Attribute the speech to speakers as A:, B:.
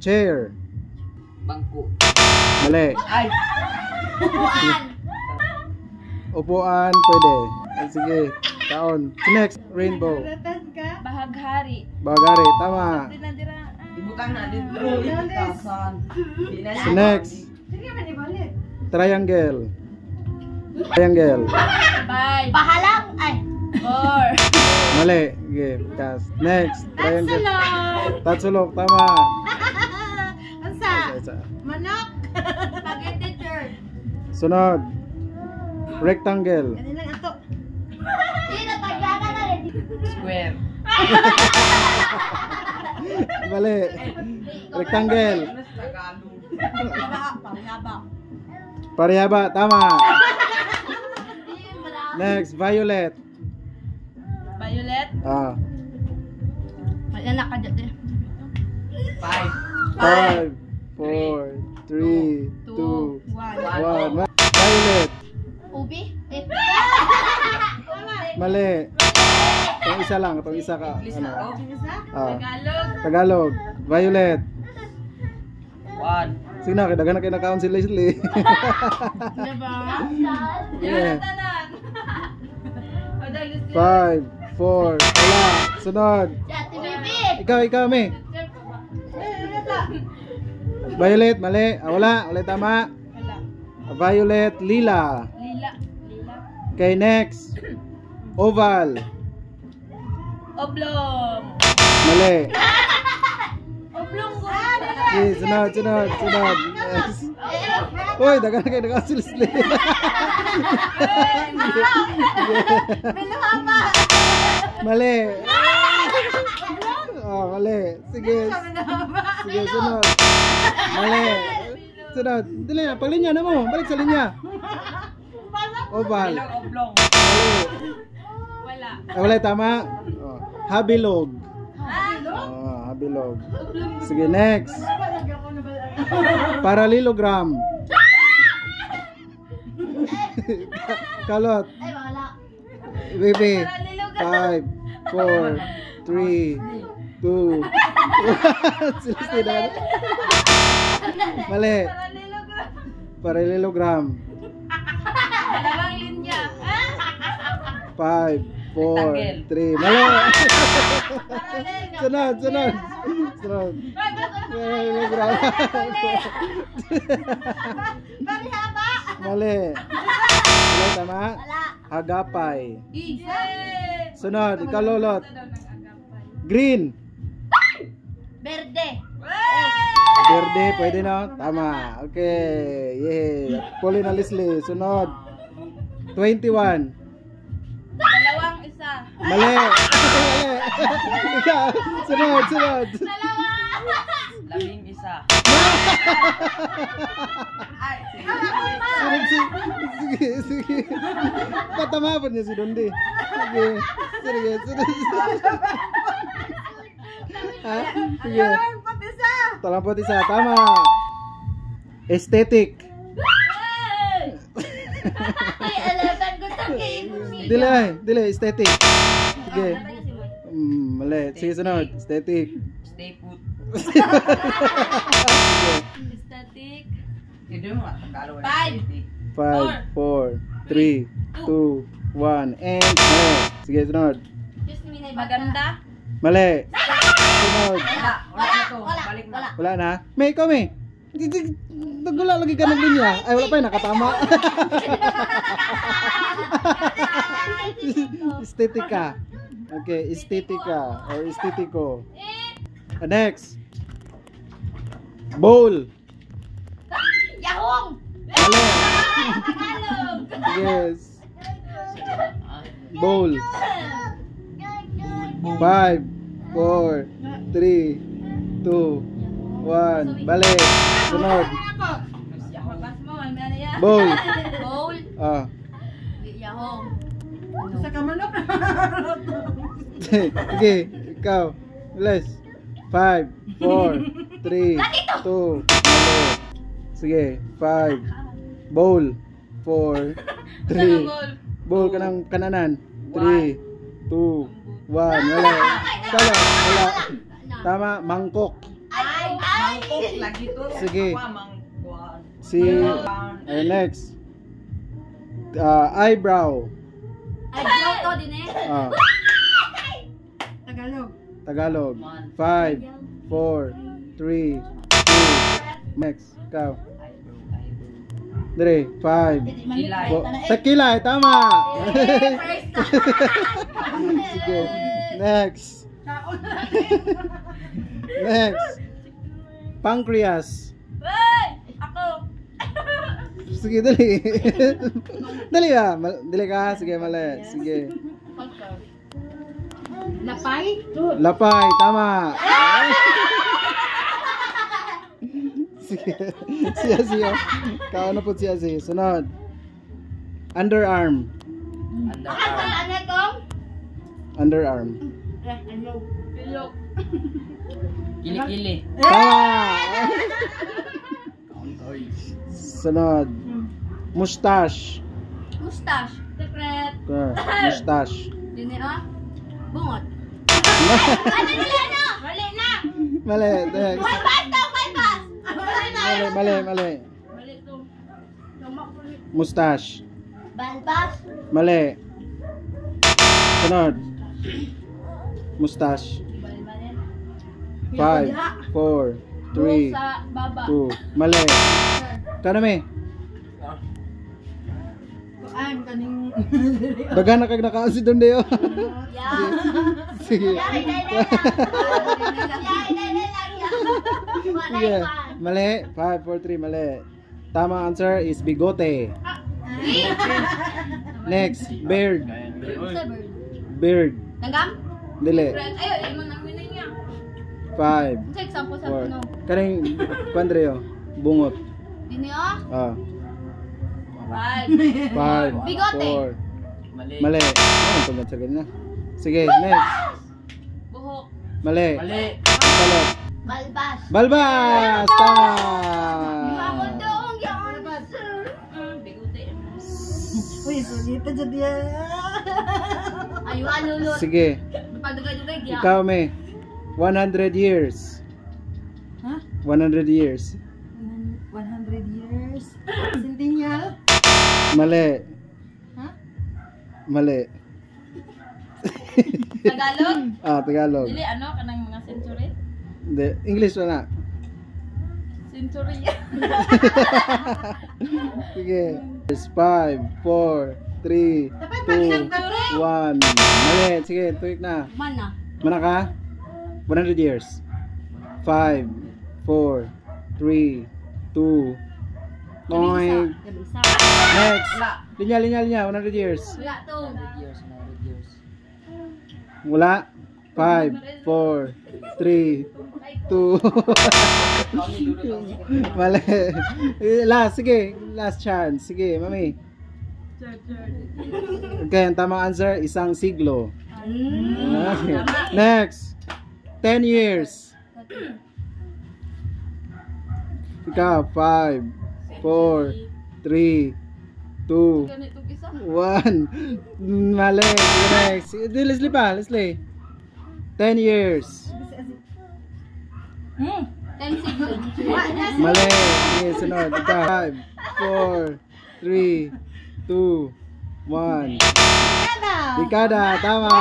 A: Chair.
B: Bangko.
A: Mali.
B: Ay!
A: Upuan, pwede. Ay, sige. Taon. Next, rainbow.
C: Bahaghari.
A: Bagari, tama.
B: Ibutang na dito. Tasan.
A: Next, triangle. Triangle.
C: 5. Pahalang. Ay. 4.
A: Mali. Sige, pass. Next, triangle. Tatsulok, tama.
C: Ansa?
A: Isa.
C: Manok. Spaghetti church.
A: Sunod. Rectangle.
C: Kaninang ato. Dito tagyana na rin.
B: Square.
A: Mali. Rectangle.
C: Parihaba.
A: Parihaba, tama. Next, violet.
C: Violet.
A: Ah.
C: Wala na ka dyan.
B: 5.
A: 5, 4, 3, 2,
C: 1.
A: 1. Violet.
C: Ubi.
A: Mali. Itong isa lang, itong isa ka.
B: English
A: Ano?
B: na to.
A: Ah.
C: Tagalog.
A: Tagalog. Violet.
B: 1.
A: Sige na, kailangan na kayo nakaon si Leslie.
C: Diba?
A: Yeah.
C: Tanan.
A: 5, 4, wala. Sunod.
C: Dati bibi.
A: Ikaw, me. Violet, mali. Ah, wala. Wala tama.
C: Wala.
A: Violet, lila.
C: Lila.
A: Okay, next. Oval.
C: Oblong.
A: Mali.
C: Oblong ko.
A: Okay, sunod. Yes. Uy, dagan na kayo nakaon si Leslie.
C: Binuhama.
A: Mali. Oh, mali. Sige. Sige, sunod. Mali. Sunod. Dali na, paglinya na mo. Balik sa linya. Oval.
B: Bilang oblong.
A: Mali.
C: Wala.
A: Ah, wala, tama. Oh. Habilog.
C: Ano?
A: Oh, habilog. Sige, next. Parallelogram. Kalot.
C: Ay, wala.
A: Baby.
C: Parallelogram.
A: 5, 4, 3, 2, 1. Silisi na. Mali.
C: Parallelogram.
A: Parallelogram.
C: Dalawang linya.
A: 5, 4, 3. Mali. Sunod. Parallelogram.
C: Parihaba.
A: Mali. Mali, tama?
C: Wala.
A: Agapay.
C: Yay!
A: Sunod, ikaw lolot. Green.
C: Verde.
A: Verde, pwede na? Tama. Okay. Yay. Puli na Leslie. Sunod. 21.
C: Dalawang isa.
A: Mali. Mali. Ikaw. Sunod.
C: Dalawa.
B: 11. Ay.
A: Sige. Patama pa niya si Dondi. Sige. Ha? Sige. Talampot isa. Tama. Aesthetic.
C: Ay, alaban ko sa game.
A: Dili. Aesthetic. Sige. Mali. Sige, sunod. Aesthetic.
B: Stay put.
C: Static.
B: Hindi mo Tagalog.
C: 5.
A: 5, 4, 3, 2, 1, and mali. Sige, sunod.
C: Maganda.
A: Mali. Sunod.
B: Wala na to. Balik na.
A: Wala na? May ikaw, may. Nagula lagi ka ng linya. Ay, wala pa yun. Nakatama. Estetika. Okay, estetika. Or estetiko. Next. Bowl.
C: Yahong.
A: Mali.
C: Tagalog.
A: Yes. Bowl. 5, 4, 3, 2, 1. Balik. Sunod.
C: Magbas mo. Ano yan?
A: Bowl.
C: Bowl.
A: Ah.
C: Yahong.
D: Sa kamanok.
A: Sige, ikaw. Bilis. 5, 4, 3, 2, mali. Sige, 5. Bowl. 4, 3. Bowl ka ng kananan. 3, 2, 1. Wala. Wala. Tama, mangkok.
C: Ay,
B: Mangkok lagi to.
A: Sige.
B: Apa, mangkuan.
A: Si next. Eyebrow.
C: Ay, joke to din eh.
D: Tagalog.
A: Tagalog. 5, 4, 3, 2. Next. Ikaw. Dire, 5.
B: Kilay.
A: Takilay, tama.
C: First time.
A: Sige. Next. Next. Pancreas.
C: Hey! Ako.
A: Sige, dali. Dali ah. Dali ka. Sige, mali. Sige.
D: Lapay.
A: Lapay, tama. Sige. Siya. Kaano po siya. Sunod. Underarm.
B: Underarm.
C: Ano kong?
A: Underarm.
C: Pilok.
B: Kili-kili.
A: Tama. Sunod. Mustache.
C: Mustache. Secret.
A: Mustache.
C: Din eh, oh. Bungot. Ano nila, ano? Mali na.
A: Mali. Next.
C: May pass daw, may pass. Mali na.
A: Mali.
C: Mali to. Tumak ulit.
A: Mustache.
C: Balbas.
A: Mali. Sunod. Mustache.
C: Bali.
A: 5, 4, 3,
C: Sa baba.
A: 2. Mali. Kanami.
D: Kuan kaning
A: Dagan na kag nakaasi doon dayo.
C: Yeah.
A: Sige.
C: Yay,
A: Sige. Mali. 5, 4, 3. Mali. Tama answer is bigote. Next. Beard. Beard.
C: Nanggam?
A: Dili.
C: Friend, ayo, imo nang minay niya.
A: 5,
C: Check, sampo sa
A: 4.
C: puno.
A: Kaning Pandreo. Bungot.
C: Dini, oh.
A: Ah.
C: 5.
A: 5,
C: Bigote.
A: 4.
B: Mali.
A: Mali. Ano ito ba na? Sige, next.
C: Buhok.
A: Mali.
B: Mali.
A: Balot.
C: Balbas.
A: Balbas! Tama!
C: Ako doong yan. Bigote.
D: Uy, sugita jud ya.
C: Ayo, alulot.
A: Sige,
C: Pagdugay-dugay, ya.
A: ikaw me. 100 years.
D: Ha?
A: 100 years.
D: 100 years. Centennial.
A: Mali.
D: Ha?
A: Mali.
C: Tagalog?
A: Tagalog.
C: Dili, ano, kanang mga century?
A: Hindi, English wala.
C: Century.
A: Sige. 5, 4, 3, 2, 1. Mali. Sige, tuwik na.
C: Mana?
A: Mana ka? 100 years. 5, 4, 3, 2, Toing.
C: Isa.
A: Next.
B: Wala.
A: Linya. 100 years.
C: Wala to.
B: 100 years. 100 years.
A: Wala. 5, 4, 3, 2.
B: Kami dulu tong
A: Mali. Last, sige. Last chance. Sige, mami. Okay, ang tamang answer, isang siglo. Okay. Next. 10 years. Ikaw, 5, 4, 3, 2,
C: Ganitong isa.
A: 1. Mali. Sige, next. Leslie pa, Leslie. 10 years.
C: 10 seconds.
A: Mali. Sige, sunod. Ikaw, 5, 4, 3, 2, 1. Dekada, tama.